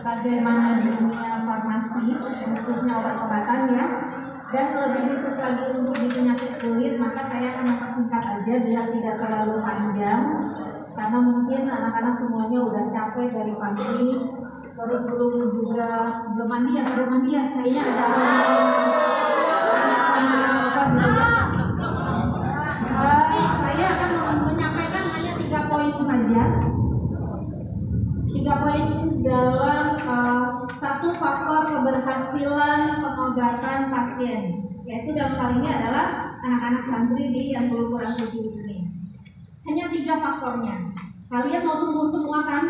bagaimana dunia farmasi, khususnya obat-obatan ya. Dan lebih khusus lagi untuk di penyakit kulit, maka saya akan mempersingkat aja biar tidak terlalu panjang. Karena mungkin anak-anak semuanya udah capek dari pagi, terus belum mandi ya, kayaknya ada saya akan menyampaikan hanya 3 poin saja. 3 poin dalam satu faktor keberhasilan pengobatan pasien, yaitu dalam hal ini adalah anak-anak santri di yang belum kurang 7 ini. Hanya 3 faktornya. Kalian mau sembuh semua kan?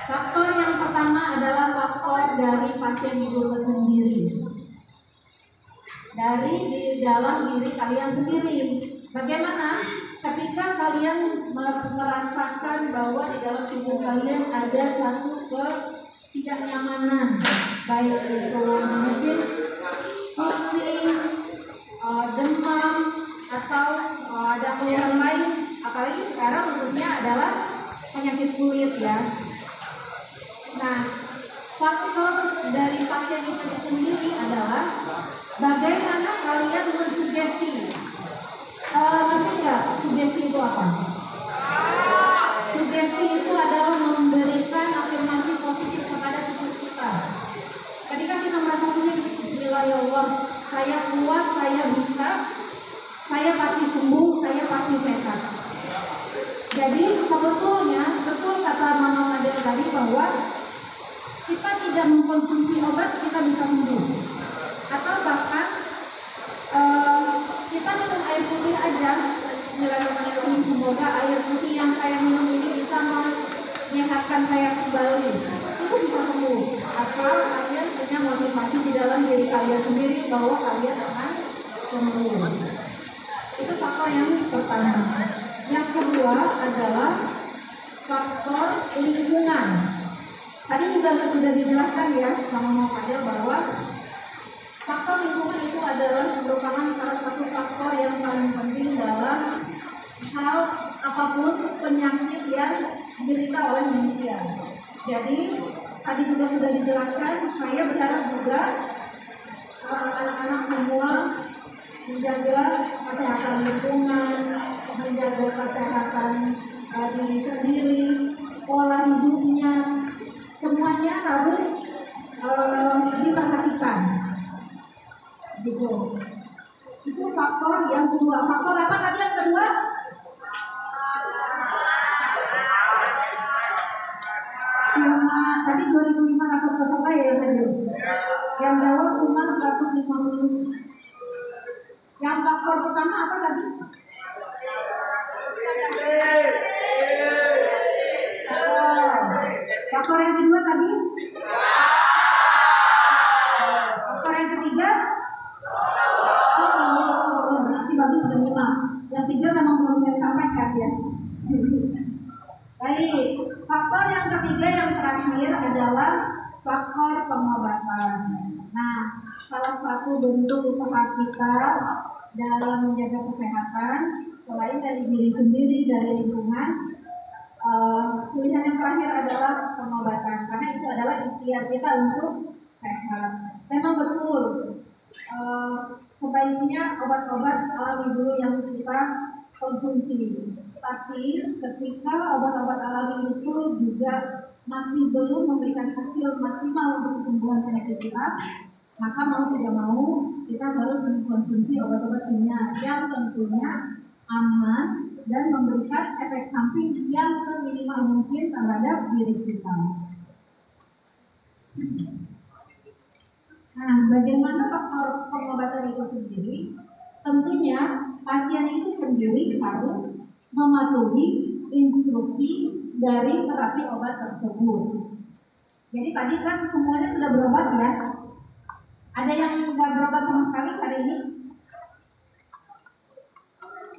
Faktor yang pertama adalah faktor dari pasien itu sendiri. Dari di dalam diri kalian sendiri. Bagaimana ketika kalian merasakan bahwa di dalam tubuh kalian ada satu ketidaknyamanan, baik itu mungkin pusing, demam, atau ada keluhan lain, apalagi sekarang menurutnya adalah penyakit kulit ya. Nah, faktor dari pasien itu sendiri adalah bagaimana kalian mensugesti. Ngerti nggak sugesti itu apa? Sugesti itu adalah memberikan afirmasi positif kepada tubuh kita. Ketika kita merasa pusing, bismillahirrahmanirrahim, saya kuat, saya bisa, saya pasti sembuh, saya pasti sehat. Jadi sebetulnya betul kata Mama Fadil tadi bahwa kita tidak mengkonsumsi obat kita bisa sembuh, atau bahkan kita minum air putih aja. Bismillahirrahmanirrahim, semoga air putih yang saya minum ini bisa menyehatkan saya kembali. Itu bisa sembuh asal kalian punya motivasi di dalam diri kalian sendiri bahwa kalian akan sembuh. Itu faktor yang pertama. Yang kedua adalah faktor lingkungan. Tadi juga sudah dijelaskan ya sama Mama Fadil bahwa faktor lingkungan itu adalah merupakan salah satu faktor yang paling penting dalam hal apapun penyakit yang diderita oleh manusia. Jadi tadi juga sudah dijelaskan, saya berharap juga anak-anak semua menjaga kesehatan lingkungan, menjaga kesehatan diri sendiri, pola hidupnya, semuanya harus diperhatikan. Gitu. Itu faktor yang kedua. Faktor apa tadi yang kedua? Tadi 2.500 peserta ya tadi. Yang jawab cuma 150. Yang faktor pertama apa tadi? Faktor yang kedua tadi? Faktor yang ketiga? Berarti bagus sudah 5. Yang 3 memang belum saya sampaikan ya. Baik, faktor yang ketiga yang terakhir adalah faktor pengobatan. Nah, salah satu bentuk usaha kita dalam menjaga kesehatan selain dari diri sendiri, dari lingkungan, pilihan yang terakhir adalah pengobatan, karena itu adalah ikhtiar kita untuk sehat. Memang betul, sebaiknya obat-obat alami dulu yang kita konsumsi. Tapi ketika obat-obat alami itu juga masih belum memberikan hasil maksimal untuk kesembuhan penyakit kita, maka mau tidak mau kita harus mengkonsumsi obat-obat kimia yang tentunya aman dan memberikan efek samping yang seminimal mungkin terhadap diri kita. Nah, bagaimana faktor pengobatan itu sendiri? Tentunya pasien itu sendiri harus mematuhi instruksi dari terapi obat tersebut. Jadi tadi kan semuanya sudah berobat ya. Ada yang nggak berobat sama sekali hari ini?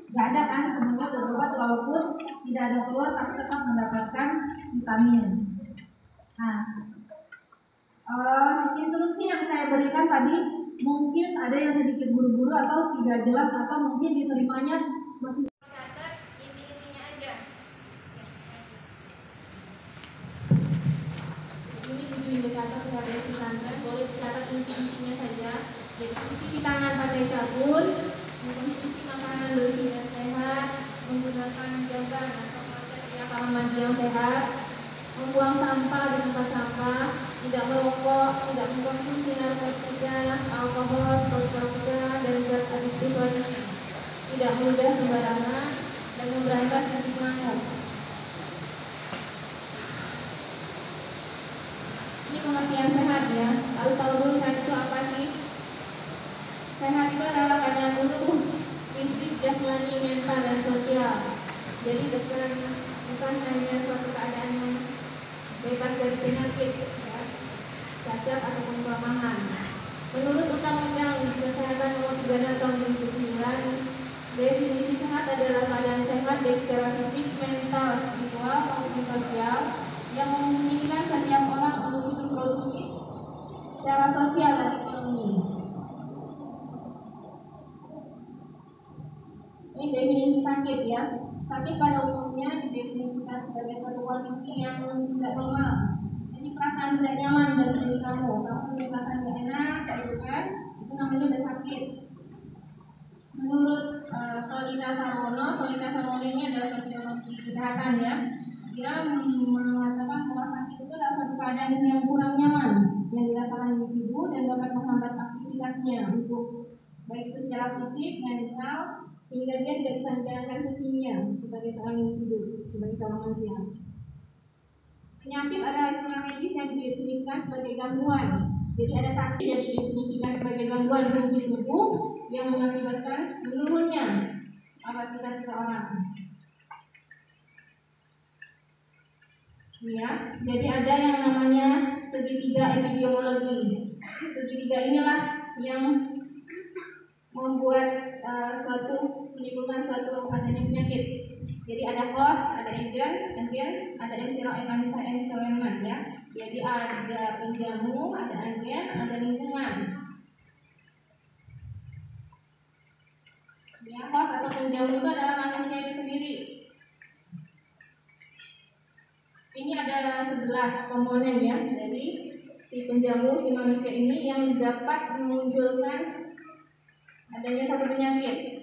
Nggak ada kan? Semuanya sudah berobat walaupun tidak ada keluar tapi tetap mendapatkan vitamin. Nah, instruksi yang saya berikan tadi mungkin ada yang sedikit buru-buru atau tidak jelas atau mungkin diterimanya masih. pesantren boleh dicatat inti-intinya saja. Jadi cuci tangan pakai sabun, mengkonsumsi makanan bersih dan sehat, menggunakan jamban atau kamar mandi yang sehat, membuang sampah di tempat sampah, tidak merokok, tidak mengkonsumsi narkotika, alkohol, narkotika, dan zat adiktif lainnya, tidak mudah sembarangan, dan memberantas titik ngamuk. Ini pengertian sehat ya. Lalu tahu dulu sehat itu apa sih? Sehat itu adalah keadaan utuh, fisik, jasmani, mental, dan sosial. Jadi bukan hanya suatu keadaan yang bebas dari penyakit, ya, cacat ataupun kelemahan. Menurut Undang-Undang Kesehatan Nomor 36 Tahun 2009, definisi sehat adalah keadaan sehat baik secara fisik, mental, spiritual maupun sosial yang memungkinkan setiap orang untuk hidup produktif secara sosial dan ekonomi. Ini definisi sakit ya. Sakit pada umumnya didefinisikan sebagai suatu kondisi yang tidak normal. Jadi perasaan tidak nyaman dalam diri kamu punya perasaan tidak enak, gitu kan? Itu namanya udah sakit. Menurut Solita Sarwono ini adalah sosiologi kesehatan ya. Dia mengatakan bahwa sakit itu adalah suatu keadaan yang kurang nyaman yang dirasakan individu dan dapat menghambat aktivitasnya untuk baik itu secara fisik, mental, sehingga dia tidak bisa menjalankan fungsinya sebagai seorang individu, sebagai seorang manusia. Penyakit adalah istilah medis yang didefinisikan sebagai gangguan. Jadi ada sakit yang didefinisikan sebagai gangguan fungsi tubuh yang mengakibatkan menurunnya kapasitas seseorang. Ya, jadi ada yang namanya segitiga epidemiologi. Segitiga inilah yang membuat menimbulkan suatu adanya penyakit. Jadi ada host, ada agent, ada environment ya. Jadi ada penjamu, ada agen, ada lingkungan. Ya, host atau penjamu itu adalah manusia itu sendiri. Ini ada 11 komponen ya. Jadi si penjamu, si manusia ini yang dapat memunculkan adanya satu penyakit,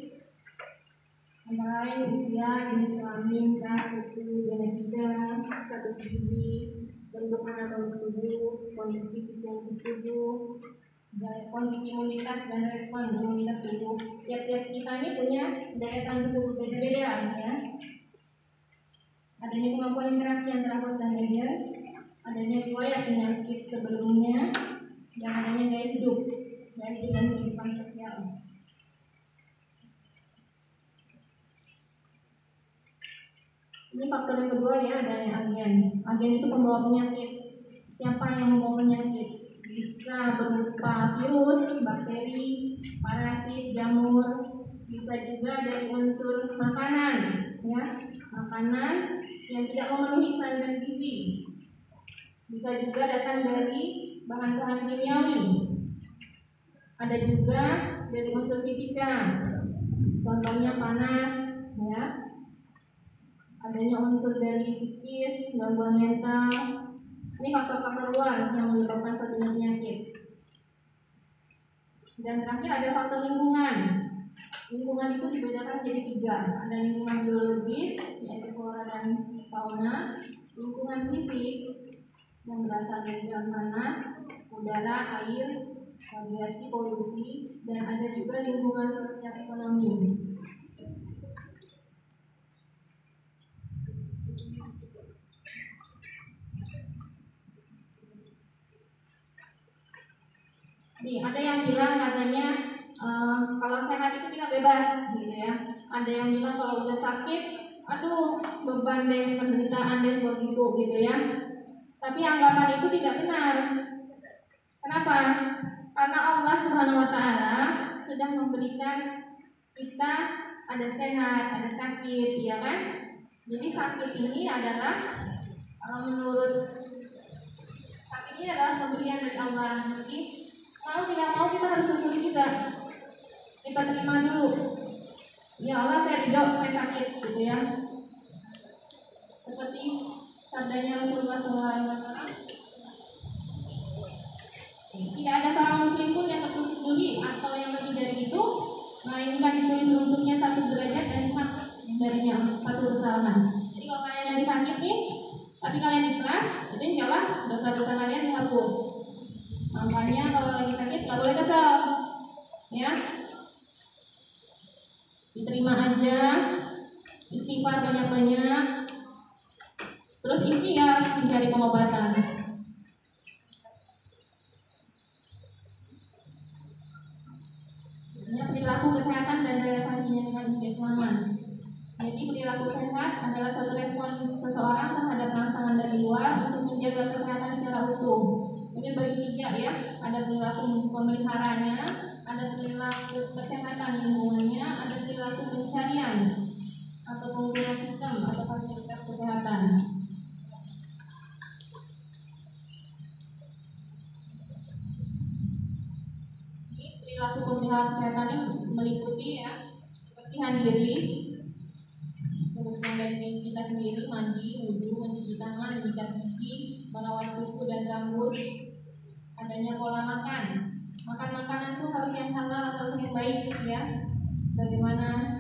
antara lain usia, jenis kelamin, ras, suku, genetika, status gizi, bentuk anatomi tubuh, kondisi fisiologis tubuh, kondisi imunitas dan respon imunitas tubuh. Tiap-tiap kita ini punya daya tahan tubuh berbeda-beda ya. Adanya kemampuan interaksi antara host dan agen, adanya riwayat penyakit sebelumnya, dan adanya gaya hidup dan kehidupan sosial. Ini faktor yang kedua ya, adanya agen. Agen itu pembawa penyakit. Siapa yang membawa penyakit? Bisa berupa virus, bakteri, parasit, jamur. Bisa juga dari unsur makanan, ya, makanan yang tidak memenuhi standar gizi. Bisa juga datang dari bahan-bahan kimiawi. Ada juga dari unsur fisika. Contohnya panas, ya. Adanya unsur dari psikis, gangguan mental. Ini faktor-faktor luar yang menyebabkan suatu penyakit. Dan terakhir ada faktor lingkungan. Lingkungan itu dibedakan jadi 3. Ada lingkungan biologis, yaitu flora dan fauna. Lingkungan fisik yang berasal dari dalam tanah, udara, air, radiasi, polusi, dan ada juga lingkungan sosial ekonomi. Nih, ada yang bilang katanya kalau sehat itu kita bebas, gitu ya. Ada yang bilang kalau udah sakit, aduh beban deh, penderitaan deh buat ibu, gitu ya. Tapi anggapan itu tidak benar. Kenapa? Karena Allah Subhanahu Wa Taala sudah memberikan kita ada sehat, ada sakit, ya kan? Jadi sakit ini adalah menurut sakit ini adalah pemberian dari Allah. Jadi kalau tidak mau kita harus syukuri juga. Kita terima dulu. Ya Allah, saya ridho, saya sakit, gitu ya. Seperti sabdanya Rasulullah SAW, Tidak ada seorang muslim pun yang tertusuk luli atau yang lebih dari itu, melainkan ditulis untuknya 1 derajat dan dihapus darinya 1 kesalahan. Jadi kalau kalian lagi sakit nih, tapi kalian ikhlas, itu insya Allah dosa-dosa kalian dihapus. Makanya kalau lagi sakit nggak boleh kesel, ya. Diterima aja, istighfar banyak-banyak, terus ikhtiar mencari pengobatan. Perilaku kesehatan dan relevansinya dengan keislaman. Jadi perilaku sehat adalah suatu respon seseorang terhadap rangsangan dari luar untuk menjaga kesehatan secara utuh. Mungkin bagi 3 ya, ada perilaku pemeliharanya, ada perilaku kesehatan lingkungannya, ada perilaku pencarian atau pengguna sistem atau fasilitas kesehatan. Perilaku pemeliharaan kesehatan ini meliputi ya kebersihan diri, kebersihan dari kita sendiri, mandi, wudhu, mencuci tangan, menyikat gigi, merawat kuku dan rambut, adanya pola makan. Makan makanan itu harus yang halal, harus yang baik ya. Bagaimana